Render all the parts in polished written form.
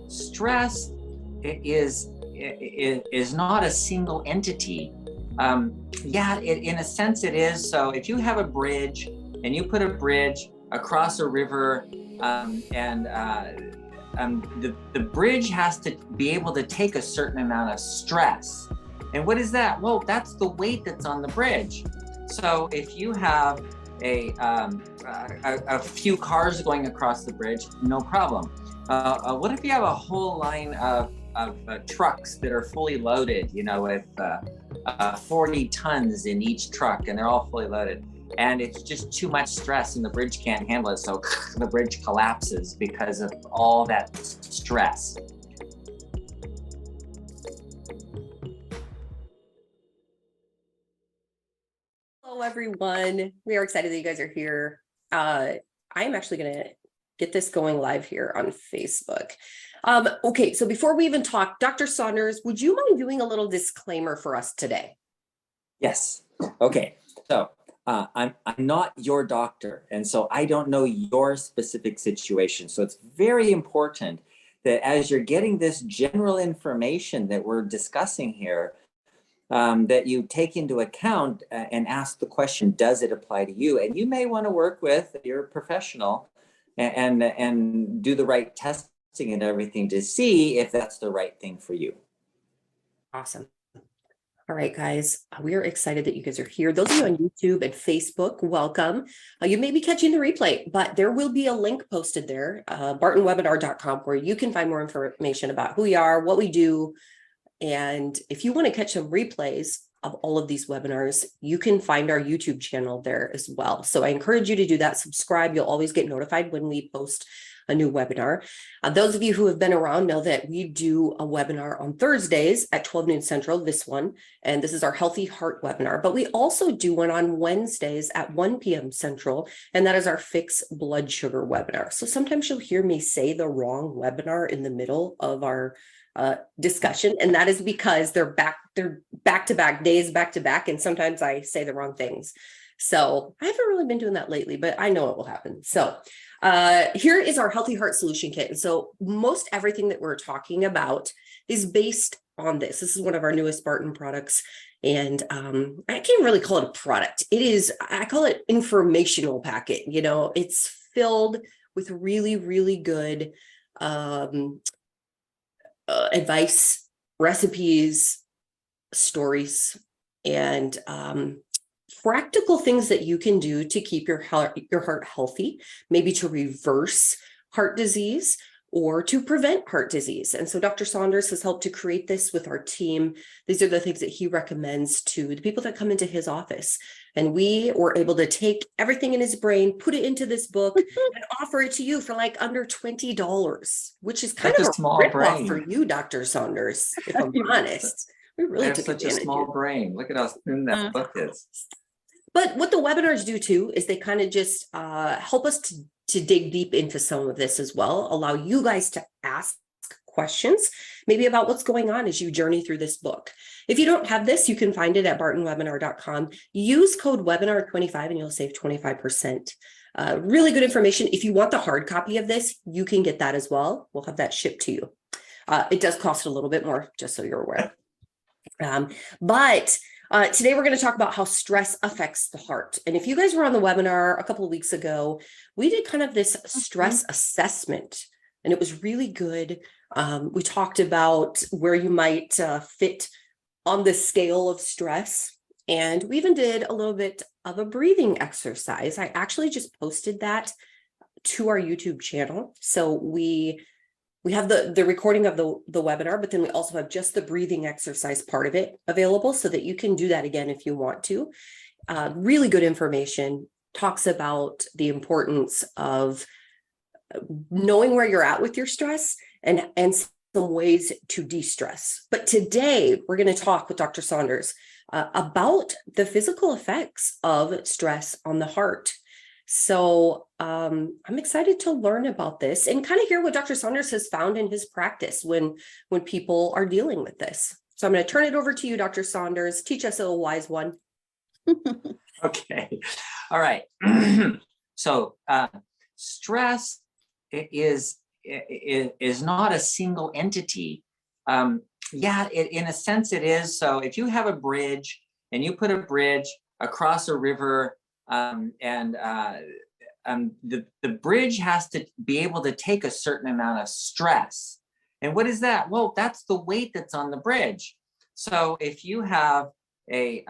Stress is not a single entity. Yeah, in a sense it is. So if you have a bridge and you put a bridge across a river, the bridge has to be able to take a certain amount of stress. And what is that? Well, that's the weight that's on the bridge. So if you have a few cars going across the bridge, no problem. What if you have a whole line of trucks that are fully loaded, with 40 tons in each truck, and they're all fully loaded, and it's just too much stress and the bridge can't handle it, so the bridge collapses because of all that stress. Hello, everyone. We are excited that you guys are here. I'm actually going to get this going live here on Facebook. Okay, so before we even talk, Dr. Saunders, would you mind doing a little disclaimer for us today? Yes. Okay. So I'm not your doctor, and so I don't know your specific situation. So it's very important that as you're getting this general information that we're discussing here, that you take into account and ask the question, does it apply to you? And you may want to work with your professional and do the right testing and everything to see if that's the right thing for you. Awesome. All right, guys, we are excited that you guys are here. Those of you on YouTube and Facebook, welcome. You may be catching the replay, but there will be a link posted there, bartonwebinar.com, where you can find more information about who we are, what we do. And if you want to catch some replays of all of these webinars, you can find our YouTube channel there as well. So I encourage you to do that. Subscribe. You'll always get notified when we post a new webinar. Those of you who have been around know that we do a webinar on Thursdays at 12 noon Central, this one, and this is our Healthy Heart webinar. But we also do one on Wednesdays at 1 p.m. Central, and that is our Fix Blood Sugar webinar. So sometimes you'll hear me say the wrong webinar in the middle of our discussion, and that is because they're back-to-back days, back-to-back, and sometimes I say the wrong things. So I haven't really been doing that lately, but I know it will happen. So here is our Healthy Heart Solution Kit. And so most everything that we're talking about is based on this. This is one of our newest Barton products. And I can't really call it a product. I call it informational packet. It's filled with really, really good advice, recipes, stories, and practical things that you can do to keep your heart healthy, maybe to reverse heart disease or to prevent heart disease. And so Dr. Saunders has helped to create this with our team. These are the things that he recommends to the people that come into his office. And we were able to take everything in his brain, put it into this book, and offer it to you for like under $20, which is kind of a small rip-off for you, Dr. Saunders, if I'm honest. We really took such a small brain. Look at how thin that book is. But what the webinars do too is they kind of just help us to dig deep into some of this as well, allow you guys to ask questions, maybe about what's going on as you journey through this book. If you don't have this, you can find it at bartonwebinar.com. Use code webinar25 and you'll save 25%. Really good information. If you want the hard copy of this, you can get that as well. We'll have that shipped to you. It does cost a little bit more, just so you're aware. But today we're going to talk about how stress affects the heart. And if you guys were on the webinar a couple of weeks ago, we did kind of this stress assessment, and it was really good. We talked about where you might fit on the scale of stress. And we even did a little bit of a breathing exercise. I actually just posted that to our YouTube channel. So we have the recording of the webinar, but then we also have just the breathing exercise part of it available so that you can do that again if you want to. Really good information, talks about the importance of knowing where you're at with your stress and some ways to de-stress. But today we're going to talk with Dr. Saunders about the physical effects of stress on the heart. So I'm excited to learn about this and kind of hear what Dr. Saunders has found in his practice when people are dealing with this. So I'm going to turn it over to you, Dr. Saunders. Teach us a wise one. Okay. All right. So stress is is not a single entity. Yeah, in a sense it is. So if you have a bridge and you put a bridge across a river, the bridge has to be able to take a certain amount of stress. And what is that? Well, that's the weight that's on the bridge. So if you have a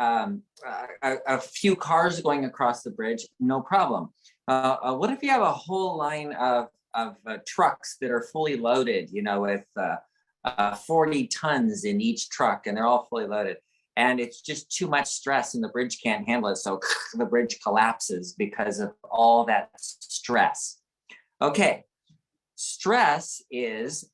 few cars going across the bridge, no problem. What if you have a whole line of trucks that are fully loaded, with 40 tons in each truck, and they're all fully loaded, and it's just too much stress and the bridge can't handle it, so the bridge collapses because of all that stress. Okay, stress is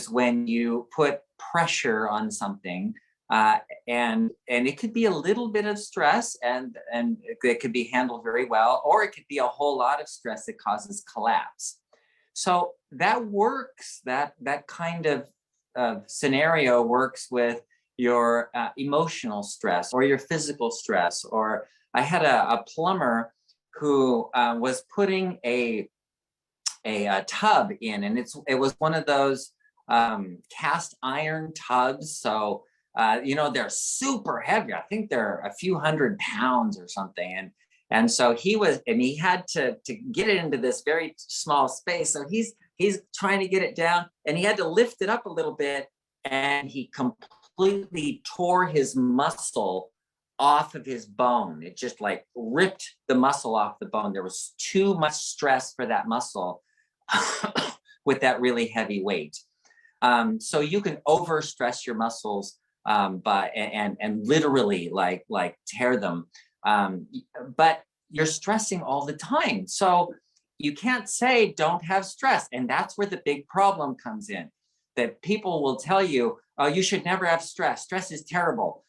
when you put pressure on something, and it could be a little bit of stress, and it could be handled very well, or it could be a whole lot of stress that causes collapse. So that works. That kind of scenario works with your emotional stress or your physical stress. Or I had a plumber who was putting a tub in, and it was one of those cast iron tubs. So they're super heavy. I think they're a few 100 pounds or something. And so he had to get it into this very small space. So he's trying to get it down, and he had to lift it up a little bit, and he completely tore his muscle off of his bone. It just like ripped the muscle off the bone. There was too much stress for that muscle with that really heavy weight. So you can overstress your muscles and literally like tear them. But you're stressing all the time. So you can't say don't have stress. And that's where the big problem comes in, that people will tell you, oh, you should never have stress. Stress is terrible.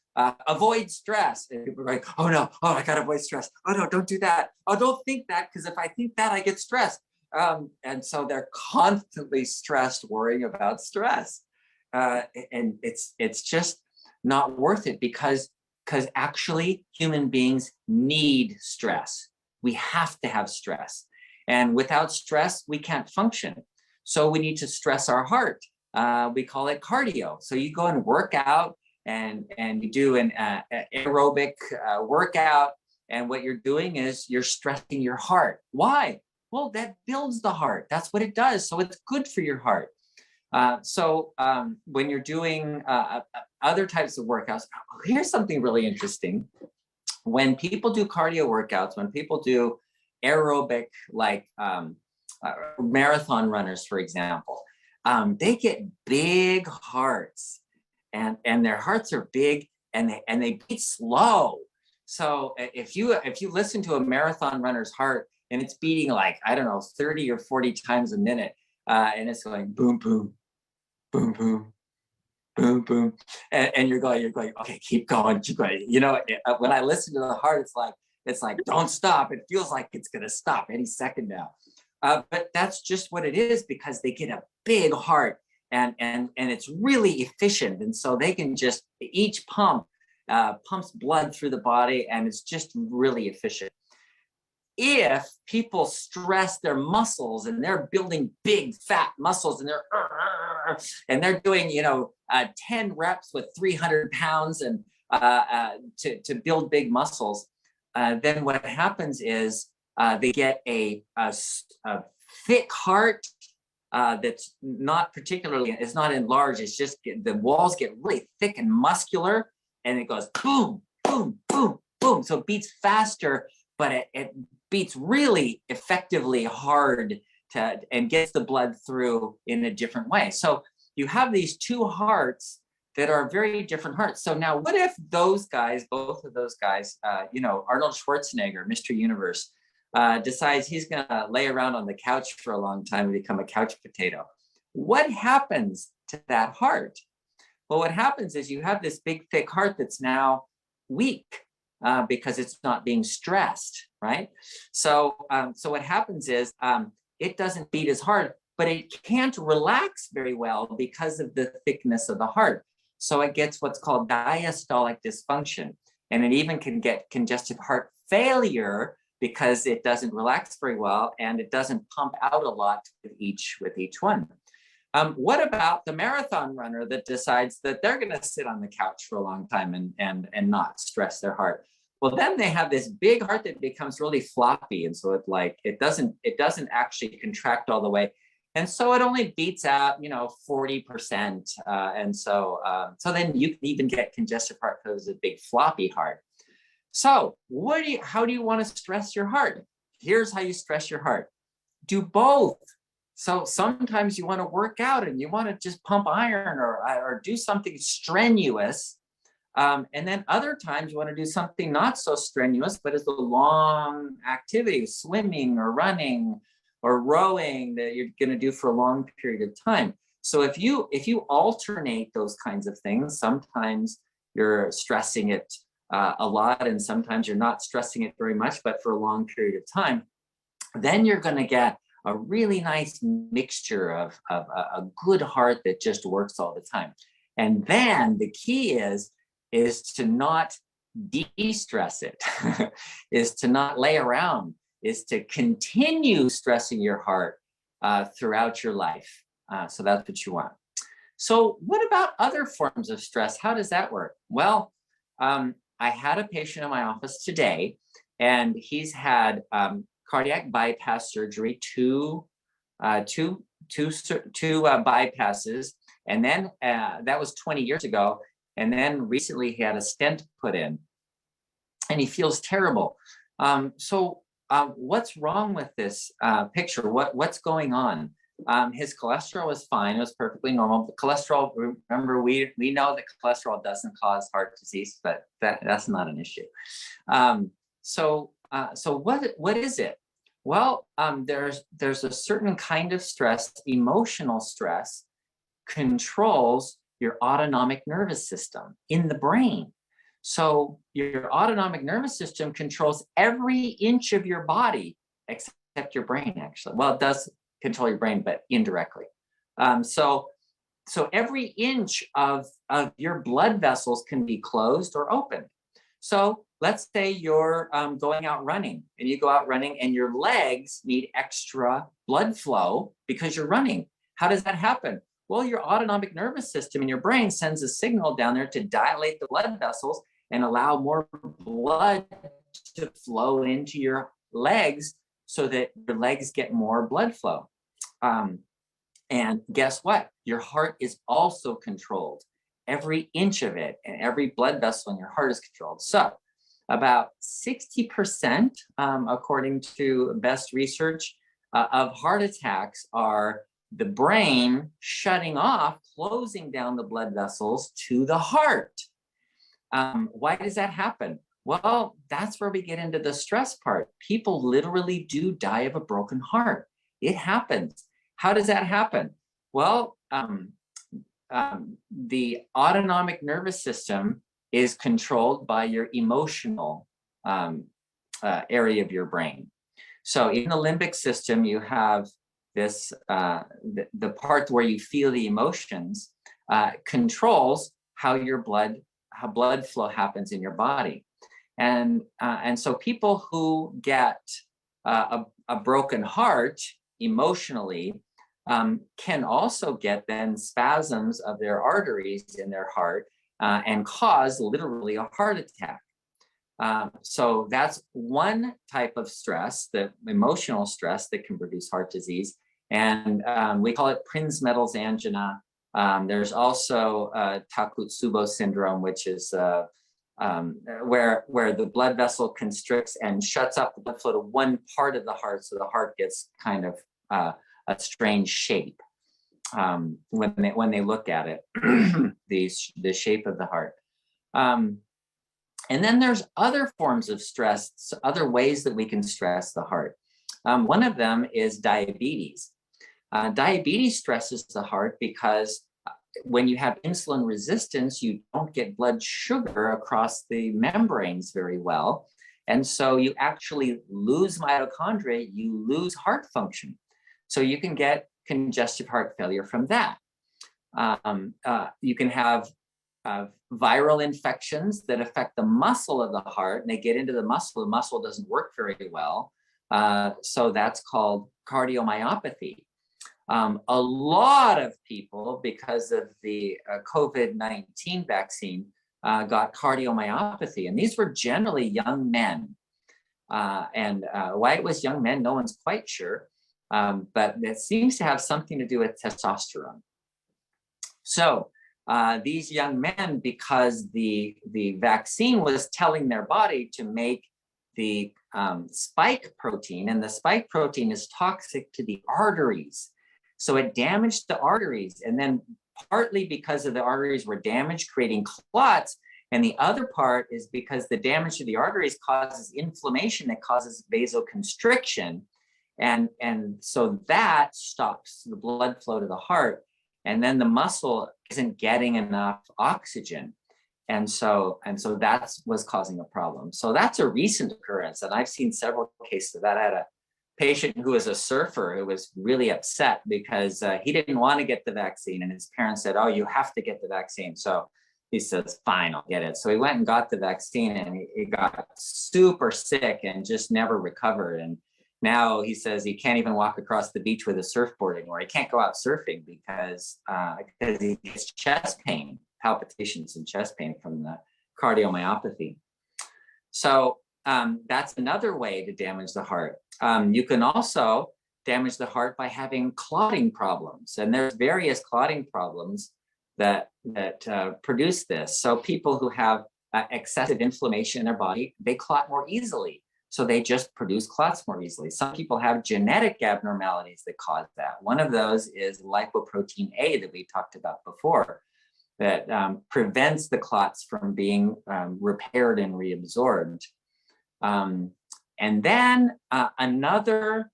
Avoid stress. And people are like, oh no, oh, I gotta avoid stress. Oh no, don't do that. Oh, don't think that, because if I think that, I get stressed. And so they're constantly stressed, worrying about stress. And it's just not worth it, because actually human beings need stress. We have to have stress. And without stress, we can't function. So we need to stress our heart. We call it cardio. So you go and work out, and you do an aerobic workout. And what you're doing is you're stressing your heart. Why? Well, that builds the heart. That's what it does. So it's good for your heart. So when you're doing other types of workouts, here's something really interesting. When people do cardio workouts, when people do aerobic, like marathon runners, for example, they get big hearts, and their hearts are big, and they beat slow. So if you listen to a marathon runner's heart, and it's beating like, I don't know, 30 or 40 times a minute, and it's going boom, boom, boom, boom, boom, boom. And you're going, okay, keep going. When I listen to the heart, it's like, don't stop. It feels like it's going to stop any second now. But that's just what it is, because they get a big heart, and it's really efficient. And so they can just, each pump pumps blood through the body, and it's just really efficient. If people stress their muscles, and they're building big fat muscles, and they're doing 10 reps with 300 pounds, and to build big muscles, then what happens is they get a thick heart that's not particularly, it's not enlarged, it's just the walls get really thick and muscular, and it goes boom, boom, boom, boom. So it beats faster, but it beats really effectively hard and gets the blood through in a different way. So you have these two hearts that are very different hearts. So now what if those guys, both of those guys, Arnold Schwarzenegger, Mr. Universe, decides he's gonna lay around on the couch for a long time and become a couch potato? What happens to that heart? Well, what happens is you have this big, thick heart that's now weak, because it's not being stressed, right? So what happens is it doesn't beat as hard, but it can't relax very well because of the thickness of the heart. So it gets what's called diastolic dysfunction, and it even can get congestive heart failure because it doesn't relax very well and it doesn't pump out a lot with each one. What about the marathon runner that decides that they're going to sit on the couch for a long time and not stress their heart? Well, then they have this big heart that becomes really floppy, and so it doesn't actually contract all the way, and so it only beats out 40%, and so then you can even get congestive heart because it's a big floppy heart. So how do you want to stress your heart? Here's how you stress your heart. Do both. So sometimes you want to work out and you want to just pump iron or do something strenuous. And then other times you want to do something not so strenuous, but it's a long activity, swimming or running or rowing that you're going to do for a long period of time. So if you alternate those kinds of things, sometimes you're stressing it a lot, and sometimes you're not stressing it very much, but for a long period of time, then you're going to get a really nice mixture of a good heart that just works all the time. And then the key is to not de-stress it, is to not lay around, is to continue stressing your heart throughout your life. So that's what you want. So what about other forms of stress? How does that work? Well, I had a patient in my office today, and he's had cardiac bypass surgery, two bypasses, and then that was 20 years ago. And then recently he had a stent put in, and he feels terrible. So what's wrong with this picture? What's going on? His cholesterol was fine. It was perfectly normal. The cholesterol, remember, we know that cholesterol doesn't cause heart disease, but that's not an issue. So what is it? Well, there's a certain kind of stress, emotional stress, controls your autonomic nervous system in the brain. So your autonomic nervous system controls every inch of your body except your brain, actually. Well, it does control your brain, but indirectly. So every inch of your blood vessels can be closed or opened. So let's say you're going out running, and you go out running and your legs need extra blood flow because you're running. How does that happen? Well, your autonomic nervous system in your brain sends a signal down there to dilate the blood vessels and allow more blood to flow into your legs so that your legs get more blood flow. And guess what? Your heart is also controlled. Every inch of it and every blood vessel in your heart is controlled. So about 60%, according to best research, of heart attacks are the brain shutting off, closing down the blood vessels to the heart. Why does that happen? Well, that's where we get into the stress part. People literally do die of a broken heart. It happens. How does that happen? Well, the autonomic nervous system is controlled by your emotional area of your brain. So in the limbic system, you have this, the part where you feel the emotions controls how blood flow happens in your body. And so people who get a broken heart emotionally can also get then spasms of their arteries in their heart and cause literally a heart attack. So that's one type of stress, the emotional stress that can produce heart disease. And we call it Prinzmetal's angina. There's also Takotsubo syndrome, which is where the blood vessel constricts and shuts up the blood flow to one part of the heart, so the heart gets kind of a strange shape when they look at it, the shape of the heart. And then there's other forms of stress, other ways that we can stress the heart. One of them is diabetes. Diabetes stresses the heart because when you have insulin resistance, you don't get blood sugar across the membranes very well. And so you actually lose mitochondria, you lose heart function. So you can get congestive heart failure from that. You can have viral infections that affect the muscle of the heart, and they get into the muscle doesn't work very well. So that's called cardiomyopathy. A lot of people, because of the COVID-19 vaccine, got cardiomyopathy, and these were generally young men. And why it was young men, no one's quite sure, but it seems to have something to do with testosterone. So these young men, because the vaccine was telling their body to make the spike protein, and the spike protein is toxic to the arteries. So it damaged the arteries, and then partly because of the arteries were damaged, creating clots, and the other part is because the damage to the arteries causes inflammation that causes vasoconstriction, and so that stops the blood flow to the heart, and then the muscle isn't getting enough oxygen, and so that was causing a problem. So that's a recent occurrence, and I've seen several cases of that. I had a patient who was a surfer who was really upset because he didn't want to get the vaccine, and his parents said, "Oh, you have to get the vaccine." So he says, "Fine, I'll get it." So he went and got the vaccine, and he got super sick and just never recovered. And now he says he can't even walk across the beach with a surfboard anymore. He can't go out surfing because he gets chest pain, palpitations and chest pain from the cardiomyopathy. So that's another way to damage the heart. You can also damage the heart by having clotting problems, and there's various clotting problems that produce this. So people who have excessive inflammation in their body, they clot more easily. So they just produce clots more easily. Some people have genetic abnormalities that cause that. One of those is lipoprotein A that we talked about before, that prevents the clots from being repaired and reabsorbed. And then another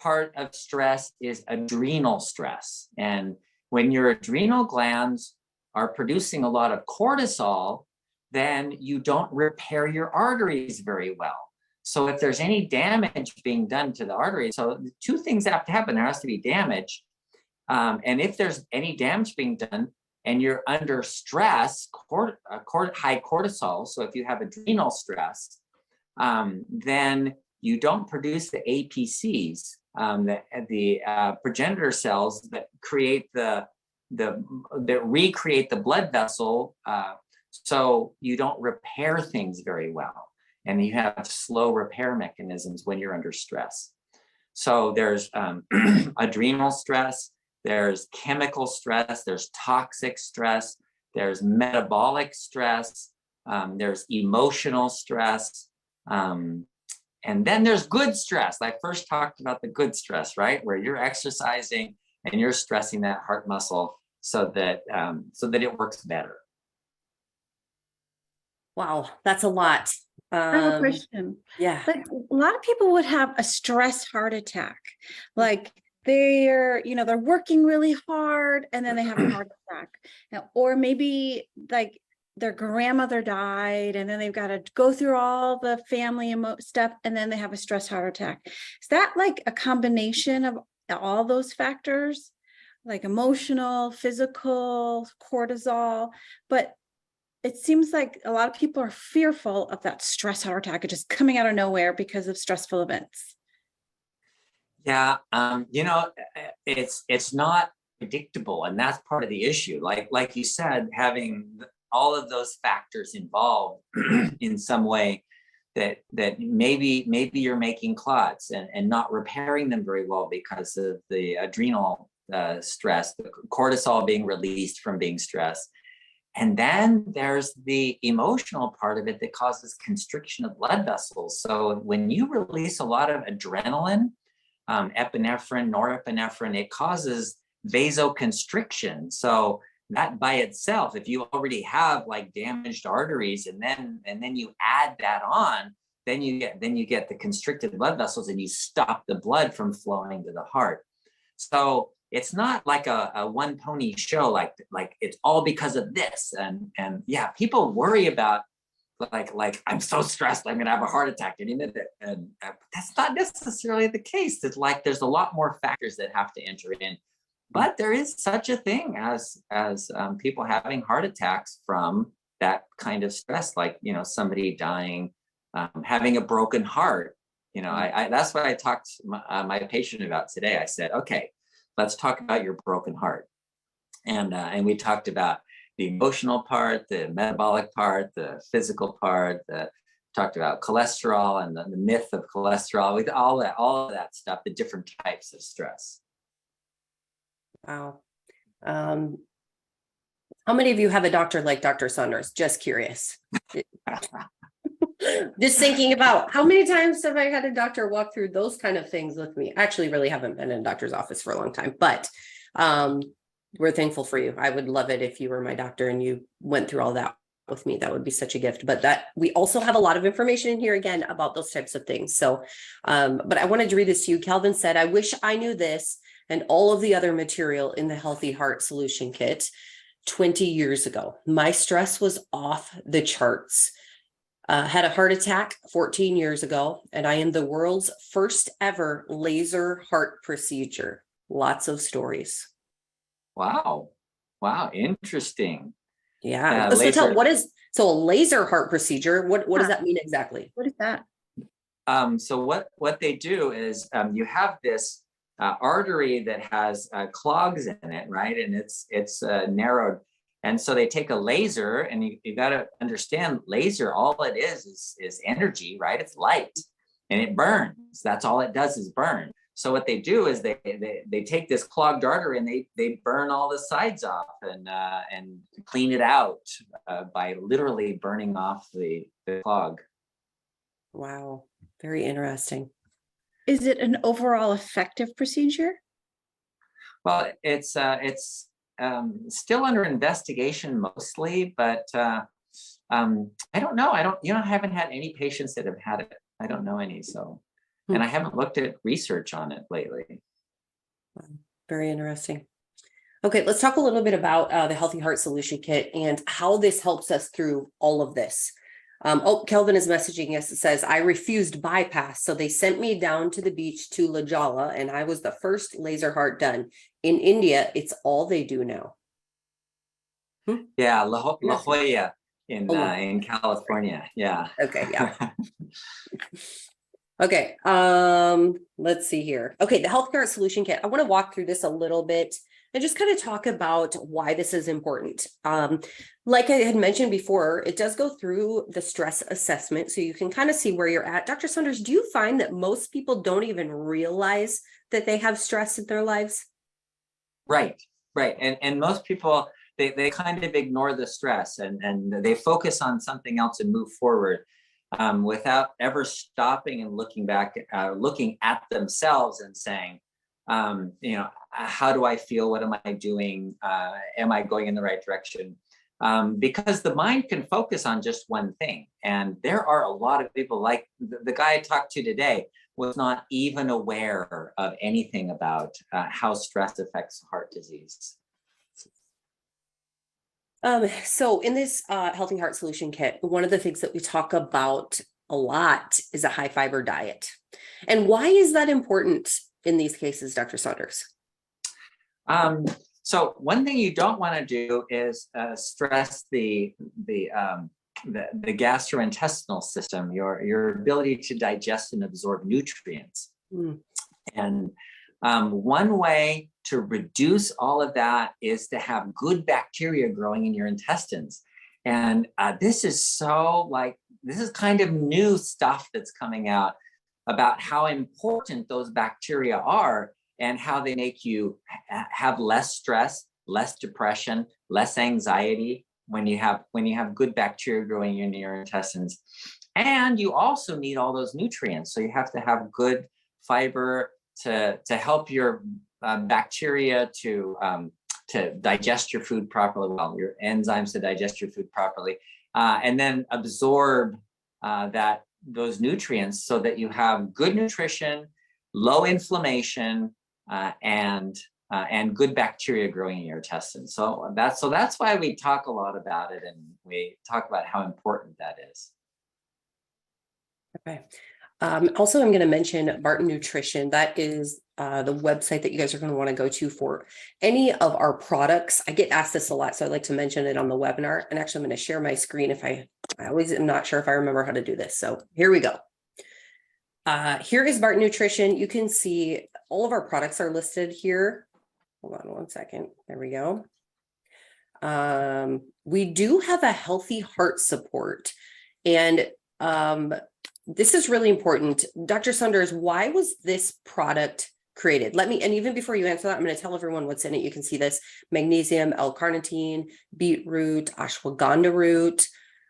part of stress is adrenal stress. And when your adrenal glands are producing a lot of cortisol, then you don't repair your arteries very well. So if there's any damage being done to the arteries, so two things have to happen. There has to be damage. And if there's any damage being done and you're under stress, high cortisol, so if you have adrenal stress, then you don't produce the APCs, the progenitor cells that create that recreate the blood vessel. So you don't repair things very well, and you have slow repair mechanisms when you're under stress. So there's adrenal stress, there's chemical stress, there's toxic stress, there's metabolic stress, there's emotional stress, and then there's good stress. I first talked about the good stress, right? Where you're exercising and you're stressing that heart muscle so that it works better. Wow, that's a lot. I have a question. Yeah. Like a lot of people would have a stress heart attack. Like they're working really hard and then they have a heart attack. Or maybe like their grandmother died and then they've got to go through all the family stuff and then they have a stress heart attack. Is that like a combination of all those factors? Like emotional, physical, cortisol, but it seems like a lot of people are fearful of that stress heart attack just coming out of nowhere because of stressful events. Yeah, it's not predictable, and that's part of the issue. Like you said, having all of those factors involved in some way, that maybe you're making clots and not repairing them very well because of the adrenal stress, the cortisol being released from being stressed. And then there's the emotional part of it that causes constriction of blood vessels. So when you release a lot of adrenaline, epinephrine, norepinephrine, it causes vasoconstriction. So that by itself, if you already have like damaged arteries and then you add that on, then you get the constricted blood vessels and you stop the blood from flowing to the heart. So it's not like a one pony show, like it's all because of this. And yeah, people worry about like I'm so stressed, I'm gonna have a heart attack any minute. And that's not necessarily the case. It's like there's a lot more factors that have to enter in But there is such a thing as people having heart attacks from that kind of stress, like, somebody dying, having a broken heart. I that's what I talked to my patient about today. I said, okay, let's talk about your broken heart. And we talked about the emotional part, the metabolic part, the physical part, talked about cholesterol and the myth of cholesterol, with all of that stuff, the different types of stress. Wow. How many of you have a doctor like Dr. Saunders? Just curious. Just thinking about how many times have I had a doctor walk through those kind of things with me? I actually really haven't been in a doctor's office for a long time, but we're thankful for you. I would love it if you were my doctor and you went through all that with me. That would be such a gift. But that we also have a lot of information in here again about those types of things. So, but I wanted to read this to you. Calvin said, I wish I knew this and all of the other material in the Healthy Heart Solution Kit 20 years ago. My stress was off the charts. Had a heart attack 14 years ago, and I am the world's first ever laser heart procedure. Lots of stories. Wow. Interesting. Yeah. So tell, a laser heart procedure, what does that mean exactly? What is that? So what they do is you have this artery that has clogs in it, right? And it's narrowed. And so they take a laser, and you got to understand, laser, all it is energy, right? It's light, and it burns. That's all it does is burn. So what they do is they take this clogged artery and they burn all the sides off and clean it out by literally burning off the clog. Wow, very interesting. Is it an overall effective procedure? Well, it's still under investigation mostly, but I don't know. I haven't had any patients that have had it. I don't know any, so. And I haven't looked at research on it lately. Very interesting. Okay, let's talk a little bit about the Healthy Heart Solution Kit and how this helps us through all of this. Kelvin is messaging us. It says, I refused bypass, so they sent me down to the beach to La Jolla, and I was the first laser heart done. In India, it's all they do now. Yeah, La Jolla in California. Yeah. Okay, yeah. Okay, let's see here. Okay, the Health Heart Solution Kit. I want to walk through this a little bit and just kind of talk about why this is important. Like I had mentioned before, it does go through the stress assessment, so you can kind of see where you're at. Dr. Saunders, do you find that most people don't even realize that they have stress in their lives? Right. And most people, they kind of ignore the stress and they focus on something else and move forward. Without ever stopping and looking at themselves and saying, how do I feel? What am I doing? Am I going in the right direction? Because the mind can focus on just one thing. And there are a lot of people, like the guy I talked to today was not even aware of anything about how stress affects heart disease. So in this Healthy Heart Solution Kit, one of the things that we talk about a lot is a high fiber diet. And why is that important in these cases, Dr. Saunders? So one thing you don't want to do is stress the gastrointestinal system, your ability to digest and absorb nutrients. And one way to reduce all of that is to have good bacteria growing in your intestines. And this is kind of new stuff that's coming out about how important those bacteria are and how they make you have less stress, less depression, less anxiety when you have good bacteria growing in your intestines. And you also need all those nutrients. So you have to have good fiber to help your bacteria to digest your food properly, well, your enzymes to digest your food properly, and then absorb those nutrients so that you have good nutrition, low inflammation, and good bacteria growing in your intestines. So that's why we talk a lot about it, and we talk about how important that is. Okay. Also, I'm going to mention Barton Nutrition. That is the website that you guys are going to want to go to for any of our products. I get asked this a lot, so I'd like to mention it on the webinar. And actually, I'm going to share my screen if I always am not sure if I remember how to do this. So here we go. Here is Barton Nutrition. You can see all of our products are listed here. Hold on one second. There we go. We do have a healthy heart support, and this is really important. Dr. Saunders, why was this product created? And even before you answer that, I'm going to tell everyone what's in it. You can see this: magnesium, L-carnitine, beetroot, ashwagandha root,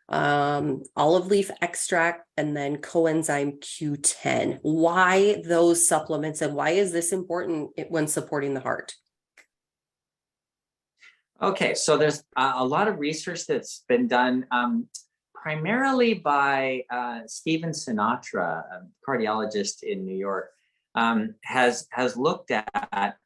olive leaf extract, and then coenzyme Q10. Why those supplements, and why is this important when supporting the heart? Okay, so there's a lot of research that's been done primarily by Stephen Sinatra, a cardiologist in New York, has looked at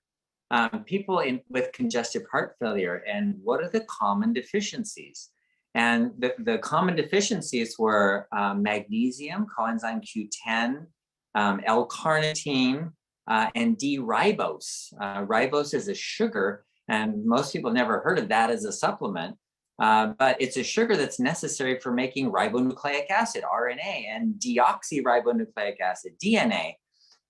people with congestive heart failure and what are the common deficiencies. And the common deficiencies were magnesium, coenzyme Q10, L-carnitine, and D-ribose. Ribose is a sugar, and most people never heard of that as a supplement. But it's a sugar that's necessary for making ribonucleic acid, RNA, and deoxyribonucleic acid, DNA.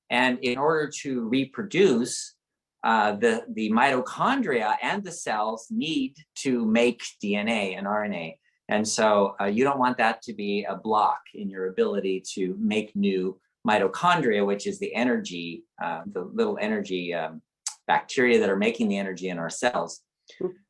And in order to reproduce, the mitochondria and the cells need to make DNA and RNA. And so you don't want that to be a block in your ability to make new mitochondria, which is the energy, the little energy bacteria that are making the energy in our cells.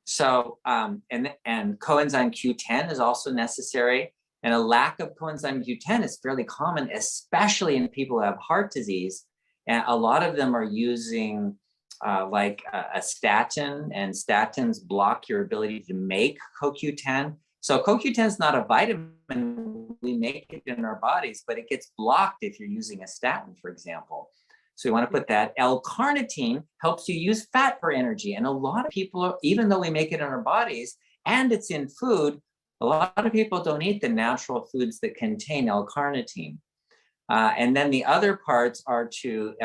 So, and coenzyme Q10 is also necessary. And a lack of coenzyme Q10 is fairly common, especially in people who have heart disease. And a lot of them are using like a statin, and statins block your ability to make CoQ10. So CoQ10 is not a vitamin. We make it in our bodies, but it gets blocked if you're using a statin, for example. So you want to put that. L-carnitine helps you use fat for energy. And a lot of people, even though we make it in our bodies and it's in food, a lot of people don't eat the natural foods that contain L-carnitine. And then the other parts are to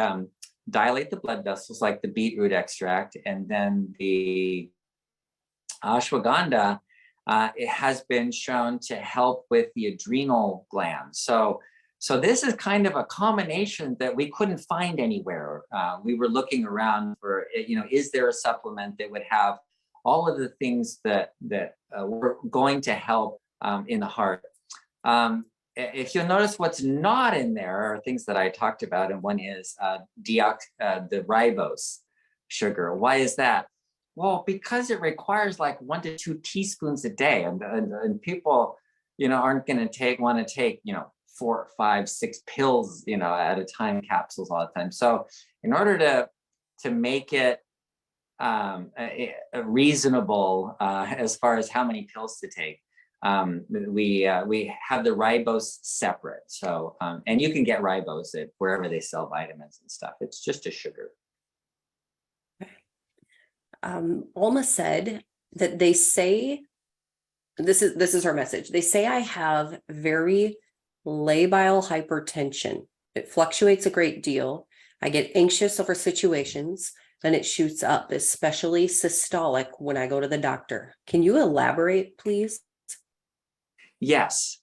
dilate the blood vessels, like the beetroot extract, and then the ashwagandha. It has been shown to help with the adrenal glands. So this is kind of a combination that we couldn't find anywhere. We were looking around for, is there a supplement that would have all of the things that were going to help in the heart? If you'll notice, what's not in there are things that I talked about, and one is the ribose sugar. Why is that? Well, because it requires like 1 to 2 teaspoons a day, and people, aren't going to want to take, 4, 5, 6 pills, at a time, capsules all the time. So in order to make it reasonable as far as how many pills to take, we have the ribose separate. So and you can get ribose at wherever they sell vitamins and stuff. It's just a sugar. Alma said that they say, this is her message. They say I have very labile hypertension. It fluctuates a great deal. I get anxious over situations, then it shoots up, especially systolic when I go to the doctor. Can you elaborate, please? Yes.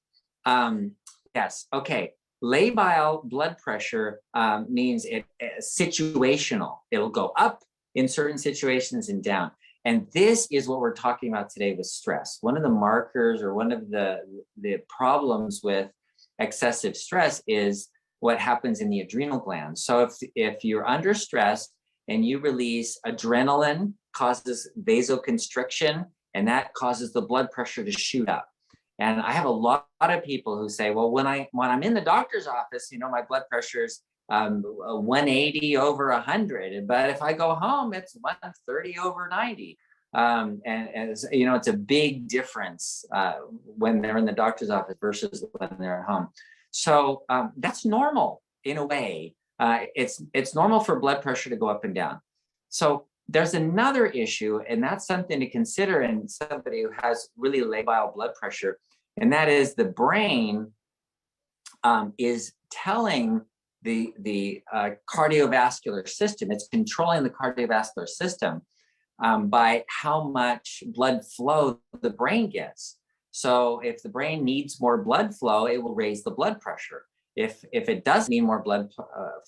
Yes. Okay. Labile blood pressure means it's situational. It'll go up in certain situations and down. And this is what we're talking about today with stress. One of the markers, or one of the problems with excessive stress, is what happens in the adrenal glands. So if you're under stress and you release adrenaline, causes vasoconstriction, and that causes the blood pressure to shoot up. And I have a lot of people who say, well, when I'm in the doctor's office, my blood pressure's 180 over 100, but if I go home, it's 130 over 90. And it's a big difference when they're in the doctor's office versus when they're at home. So that's normal in a way. It's normal for blood pressure to go up and down. So there's another issue, and that's something to consider in somebody who has really labile blood pressure, and that is the brain is telling the cardiovascular system, it's controlling the cardiovascular system by how much blood flow the brain gets. So if the brain needs more blood flow, it will raise the blood pressure. If it doesn't need more blood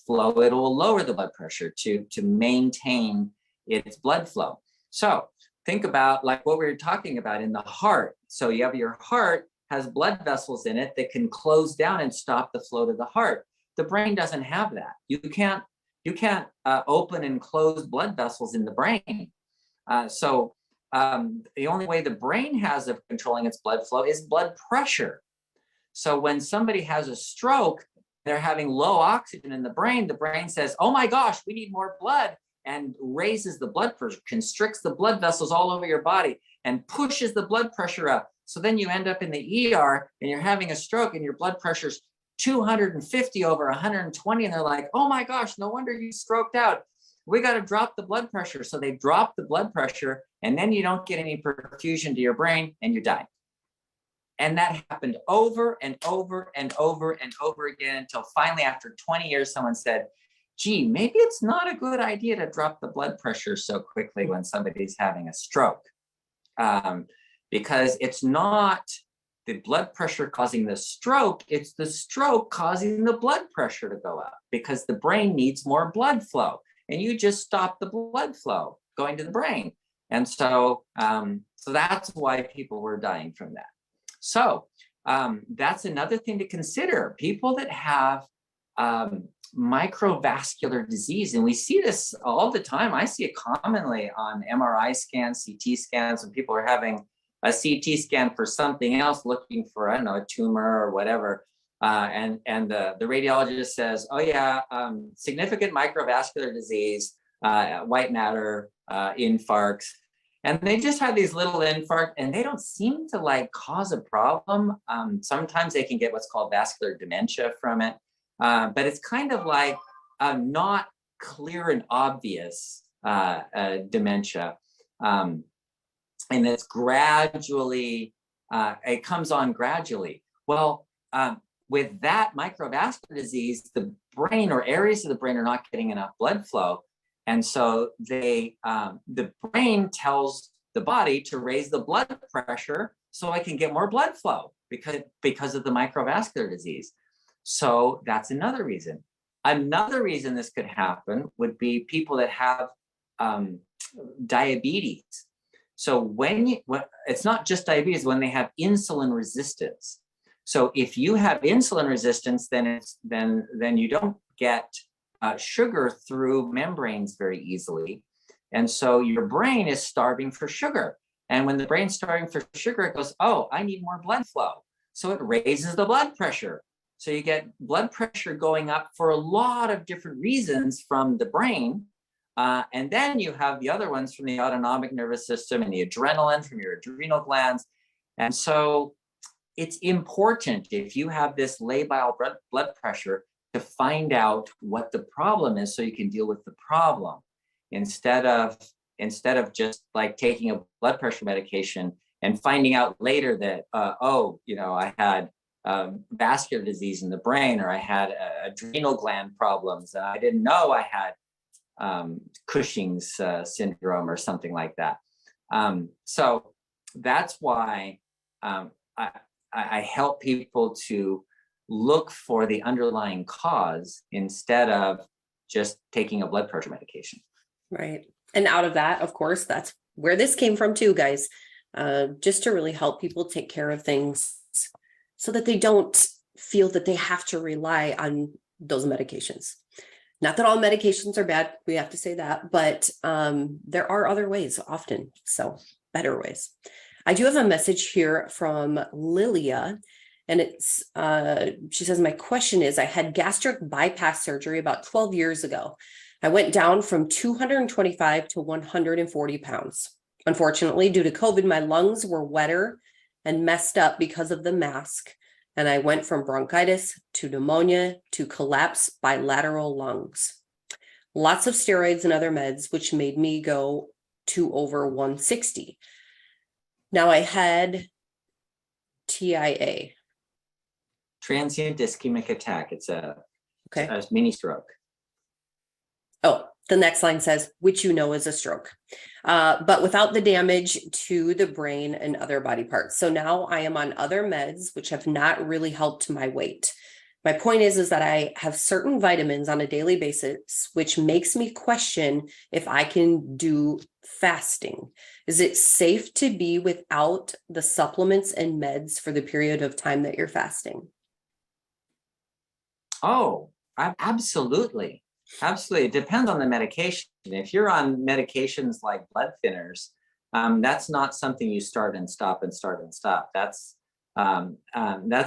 flow, it will lower the blood pressure to maintain its blood flow. So think about like what we were talking about in the heart. So you have your heart has blood vessels in it that can close down and stop the flow to the heart. The brain doesn't have that. You can't open and close blood vessels in the brain. So the only way the brain has of controlling its blood flow is blood pressure. So when somebody has a stroke, they're having low oxygen in the brain says, oh my gosh, we need more blood, and raises the blood pressure, constricts the blood vessels all over your body and pushes the blood pressure up. So then you end up in the ER and you're having a stroke and your blood pressure's 250 over 120. And they're like, oh my gosh, no wonder you stroked out. We got to drop the blood pressure. So they drop the blood pressure and then you don't get any perfusion to your brain and you die. And that happened over and over and over and over again until finally after 20 years, someone said, gee, maybe it's not a good idea to drop the blood pressure so quickly when somebody's having a stroke. Because it's not the blood pressure causing the stroke, it's the stroke causing the blood pressure to go up because the brain needs more blood flow. And you just stop the blood flow going to the brain. And so, so that's why people were dying from that. So that's another thing to consider. People that have microvascular disease, and we see this all the time. I see it commonly on MRI scans, CT scans, when people are having a CT scan for something else, looking for, I don't know, a tumor or whatever. And the radiologist says, oh yeah, significant microvascular disease, white matter, infarcts. And they just have these little infarcts and they don't seem to like cause a problem. Sometimes they can get what's called vascular dementia from it. But it's kind of like not clear and obvious dementia. And it's gradually, it comes on gradually. Well, with that microvascular disease, the brain or areas of the brain are not getting enough blood flow. And so the brain tells the body to raise the blood pressure so I can get more blood flow because of the microvascular disease. So that's another reason. Another reason this could happen would be people that have diabetes. So it's not just diabetes, when they have insulin resistance. So if you have insulin resistance, then you don't get sugar through membranes very easily. And so your brain is starving for sugar. And when the brain's starving for sugar, it goes, oh, I need more blood flow. So it raises the blood pressure. So you get blood pressure going up for a lot of different reasons from the brain. And then you have the other ones from the autonomic nervous system and the adrenaline from your adrenal glands. And so it's important, if you have this labile blood pressure, to find out what the problem is so you can deal with the problem instead of just like taking a blood pressure medication and finding out later that, I had vascular disease in the brain, or I had adrenal gland problems. And I didn't know I had Cushing's syndrome or something like that. So that's why I help people to look for the underlying cause instead of just taking a blood pressure medication. Right. And out of that, of course, that's where this came from too, guys, just to really help people take care of things so that they don't feel that they have to rely on those medications. Not that all medications are bad, we have to say that, but there are other ways often, so better ways. I do have a message here from Lilia, and it's she says, my question is, I had gastric bypass surgery about 12 years ago. I went down from 225 to 140 pounds. Unfortunately, due to COVID, my lungs were wetter and messed up because of the mask. And I went from bronchitis to pneumonia to collapsed bilateral lungs. Lots of steroids and other meds, which made me go to over 160. Now I had TIA. Transient ischemic attack. It's a Okay. mini stroke. Oh, the next line says, which you know is a stroke, but without the damage to the brain and other body parts. So now I am on other meds, which have not really helped my weight. My point is that I have certain vitamins on a daily basis, which makes me question if I can do fasting. Is it safe to be without the supplements and meds for the period of time that you're fasting? Oh, absolutely. Absolutely. It depends on the medication. If you're on medications like blood thinners, that's not something you start and stop and start and stop. That's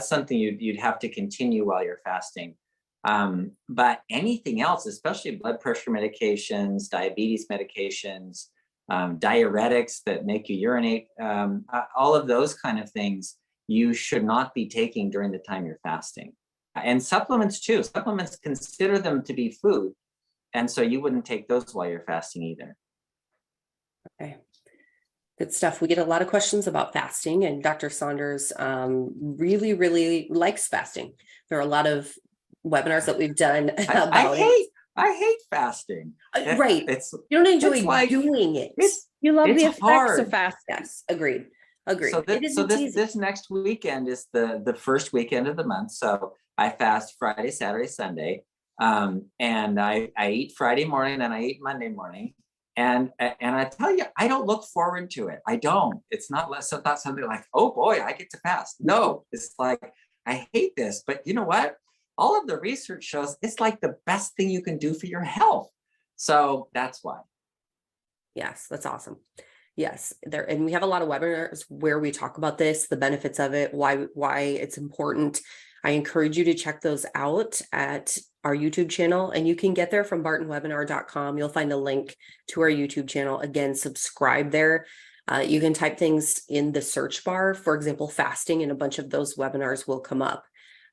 something you'd have to continue while you're fasting. But anything else, especially blood pressure medications, diabetes medications, diuretics that make you urinate, all of those kind of things, you should not be taking during the time you're fasting. And supplements too. Supplements, consider them to be food. And so you wouldn't take those while you're fasting either. Okay. Good stuff. We get a lot of questions about fasting, and Dr. Saunders really, really likes fasting. There are a lot of webinars that we've done about I hate fasting. Right. You don't enjoy doing it. You love the effects hard. of fasting. Yes, agreed. So this next weekend is the first weekend of the month. So I fast Friday, Saturday, Sunday. And I eat Friday morning, then I eat Monday morning. And I tell you, I don't look forward to it. I don't. It's not something like, oh boy, I get to fast. No, it's like, I hate this. But you know what? All of the research shows it's like the best thing you can do for your health. So that's why. Yes, that's awesome. Yes, and we have a lot of webinars where we talk about this, the benefits of it, why it's important. I encourage you to check those out at our YouTube channel, and you can get there from bartonwebinar.com. You'll find a link to our YouTube channel. Again, subscribe there. You can type things in the search bar, for example, fasting, and a bunch of those webinars will come up.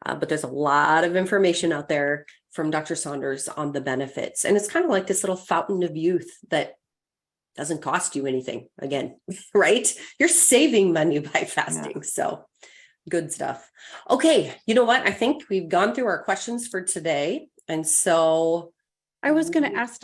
But there's a lot of information out there from Dr. Saunders on the benefits. And it's kind of like this little fountain of youth that doesn't cost you anything, again, right? You're saving money by fasting. Yeah. So good stuff. Okay, you know what? I think we've gone through our questions for today. And so I was going to ask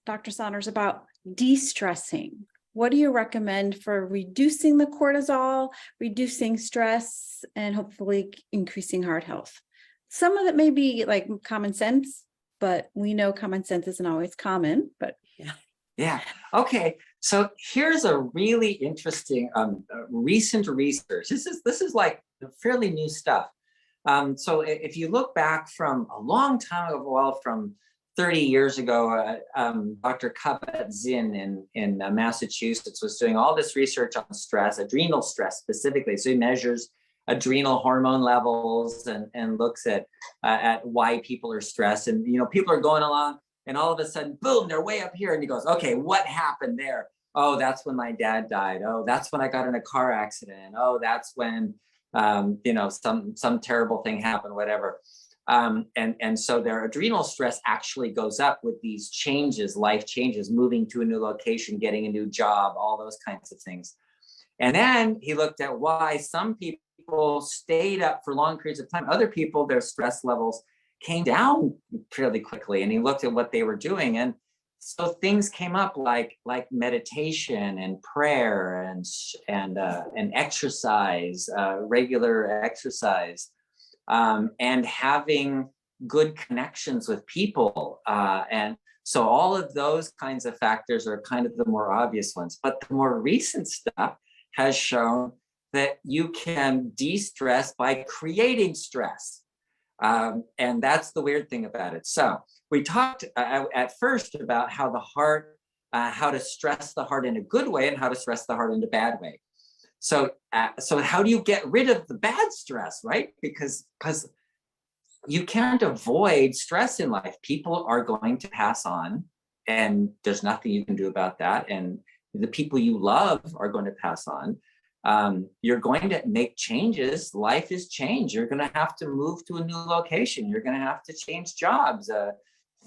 Dr. Saunders about de-stressing. What do you recommend for reducing the cortisol, reducing stress, and hopefully increasing heart health? Some of it may be like common sense, but we know common sense isn't always common, but yeah. Yeah. Okay. So here's a really interesting recent research. This is like fairly new stuff. So if you look back from a long time ago, well, from 30 years ago, Dr. Kabat-Zinn in Massachusetts was doing all this research on stress, adrenal stress specifically. So he measures adrenal hormone levels and looks at why people are stressed. And, you know, people are going along, and all of a sudden, boom, they're way up here. And he goes, okay, what happened there? Oh, that's when my dad died. Oh, that's when I got in a car accident. Oh, that's when, you know, some terrible thing happened, whatever. And so their adrenal stress actually goes up with these changes, life changes, moving to a new location, getting a new job, all those kinds of things. And then he looked at why some people stayed up for long periods of time. Other people, their stress levels came down fairly quickly, and he looked at what they were doing. And so things came up like meditation and prayer and exercise, regular exercise, and having good connections with people. And so all of those kinds of factors are kind of the more obvious ones. But the more recent stuff has shown that you can de-stress by creating stress. And that's the weird thing about it. So we talked at first about how the heart, how to stress the heart in a good way and how to stress the heart in a bad way. So how do you get rid of the bad stress, right? Because you can't avoid stress in life. People are going to pass on, and there's nothing you can do about that. And the people you love are going to pass on. You're going to make changes. Life is change. You're going to have to move to a new location. You're going to have to change jobs.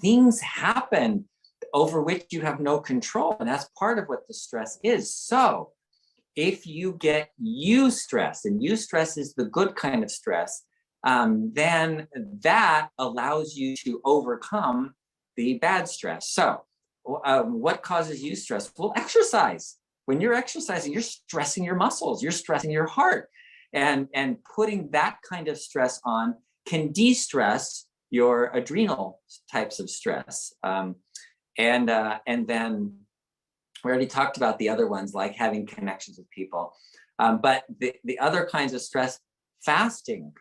Things happen over which you have no control. And that's part of what the stress is. So if you get eustress, and eustress is the good kind of stress, then that allows you to overcome the bad stress. So what causes you stress? Well, exercise. When you're exercising, you're stressing your muscles, you're stressing your heart. And putting that kind of stress on can de-stress your adrenal types of stress. And then we already talked about the other ones, like having connections with people. But the other kinds of stress, fasting.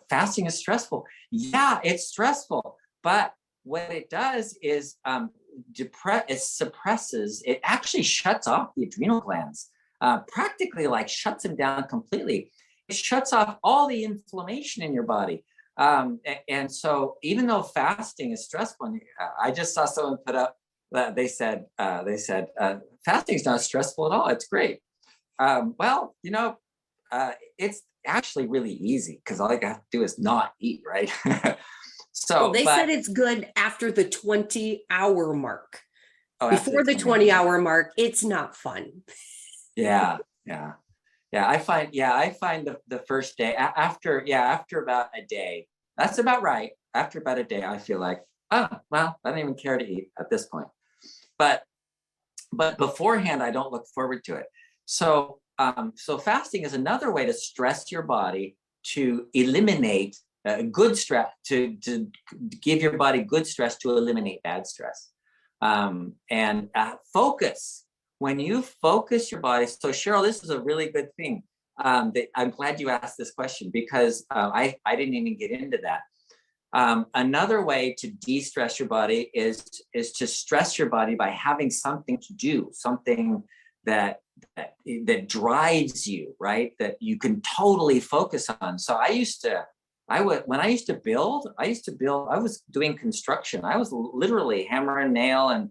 Fasting is stressful. Yeah, it's stressful. But what it does is it suppresses, it actually shuts off the adrenal glands, practically like shuts them down completely. It shuts off all the inflammation in your body. And so even though fasting is stressful, and I just saw someone put up, they said fasting is not stressful at all. It's great. Well, it's actually really easy because all you have to do is not eat, right? So they said it's good after the 20-hour mark. Oh, before the 20-hour mark, it's not fun. Yeah. I find the first day after about a day, that's about right. After about a day, I feel like, oh, well, I don't even care to eat at this point. But beforehand, I don't look forward to it. So fasting is another way to stress your body, to eliminate good stress, to give your body good stress to eliminate bad stress. And focus. When you focus your body, so Cheryl, this is a really good thing. That I'm glad you asked this question because I didn't even get into that. Another way to de-stress your body is to stress your body by having something to do, something that drives you, right? That you can totally focus on. So when I used to build, I was doing construction. I was literally hammer and nail and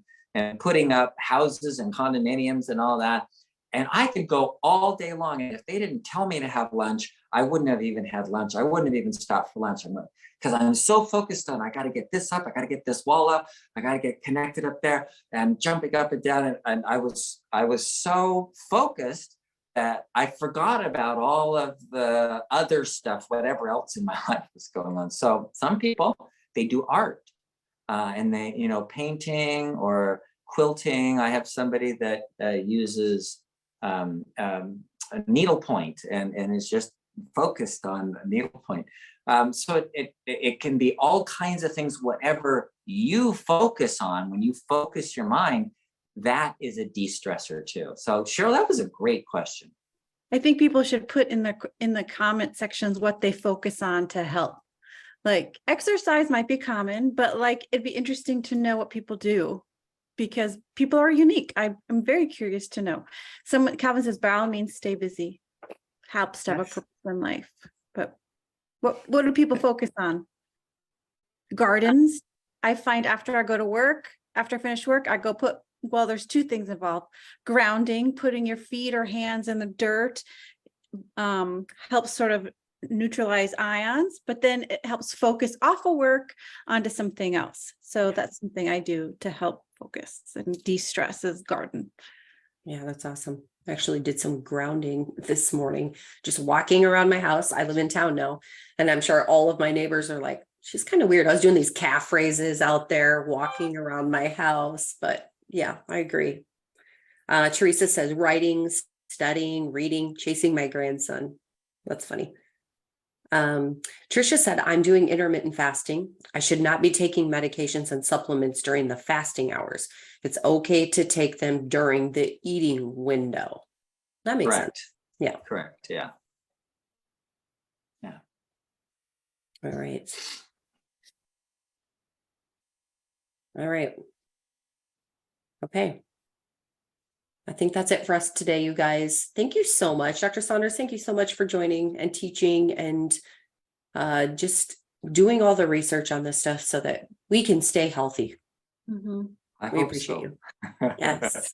putting up houses and condominiums and all that. And I could go all day long. And if they didn't tell me to have lunch, I wouldn't have even had lunch. I wouldn't have even stopped for lunch. Because I'm so focused on, I got to get this up. I got to get this wall up. I got to get connected up there and jumping up and down. And I was so focused that I forgot about all of the other stuff, whatever else in my life was going on. So some people, they do art and they, painting or quilting. I have somebody that uses a needlepoint and is just focused on needlepoint. So it can be all kinds of things, whatever you focus on. When you focus your mind, that is a de-stressor too. So Cheryl, that was a great question. I think people should put in the comment sections what they focus on to help. Like exercise might be common, but like it'd be interesting to know what people do because people are unique. I'm very curious to know. Calvin says, by all means, stay busy. Helps to have a purpose in life. But what do people focus on? Gardens. I find after I go to work, after I finish work, I go there's two things involved. Grounding, putting your feet or hands in the dirt, helps sort of neutralize ions, but then it helps focus off of work onto something else. So that's something I do to help focus and de-stress is garden. Yeah, that's awesome. I actually did some grounding this morning, just walking around my house. I live in town now, and I'm sure all of my neighbors are like, she's kind of weird. I was doing these calf raises out there, walking around my house, but yeah, I agree. Teresa says writing, studying, reading, chasing my grandson. That's funny. Trisha said, I'm doing intermittent fasting. I should not be taking medications and supplements during the fasting hours. It's okay to take them during the eating window. That makes sense. Yeah. Correct. Yeah. Yeah. All right. All right. Okay. I think that's it for us today, you guys. Thank you so much. Dr. Saunders, thank you so much for joining and teaching and just doing all the research on this stuff so that we can stay healthy. Mm-hmm. We appreciate you. Yes.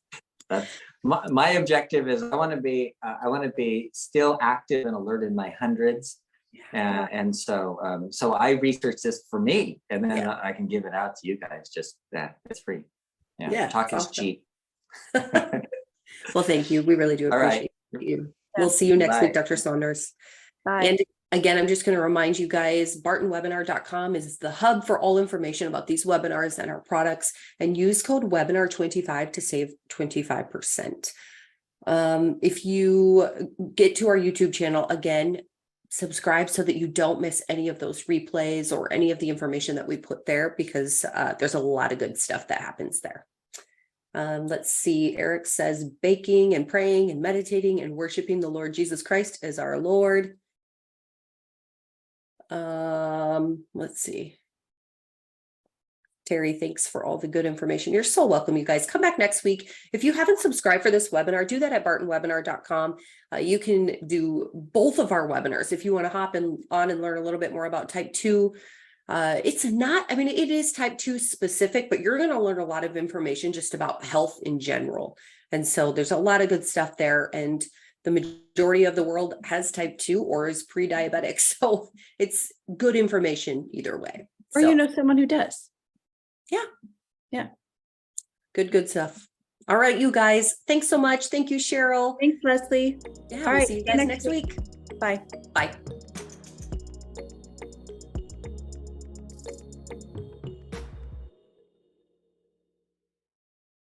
That's my objective is I want to be still active and alert in my hundreds. And so I research this for me and then I can give it out to you guys. Just that it's free. Yeah. Talk is cheap. Well, thank you. We really do appreciate you. We'll see you next week, Dr. Saunders. Bye. And Again, I'm just going to remind you guys, bartonwebinar.com is the hub for all information about these webinars and our products, and use code webinar25 to save 25%. If you get to our YouTube channel, again, subscribe so that you don't miss any of those replays or any of the information that we put there, because there's a lot of good stuff that happens there. Let's see. Eric says baking and praying and meditating and worshiping the Lord Jesus Christ as our Lord. Let's see. Terry, thanks for all the good information. You're so welcome, you guys. Come back next week. If you haven't subscribed for this webinar, do that at bartonwebinar.com. You can do both of our webinars if you want to hop on and learn a little bit more about type 2. It's not, I mean, it is type 2 specific, but you're going to learn a lot of information just about health in general. And so there's a lot of good stuff there. And the majority of the world has type 2 or is pre-diabetic. So it's good information either way. Or So, you know someone who does. yeah. Good stuff. All right, you guys. Thanks so much. Thank you, Cheryl. Thanks, Leslie. Yeah, All we'll right, see you see you guys next next week. Bye. Bye.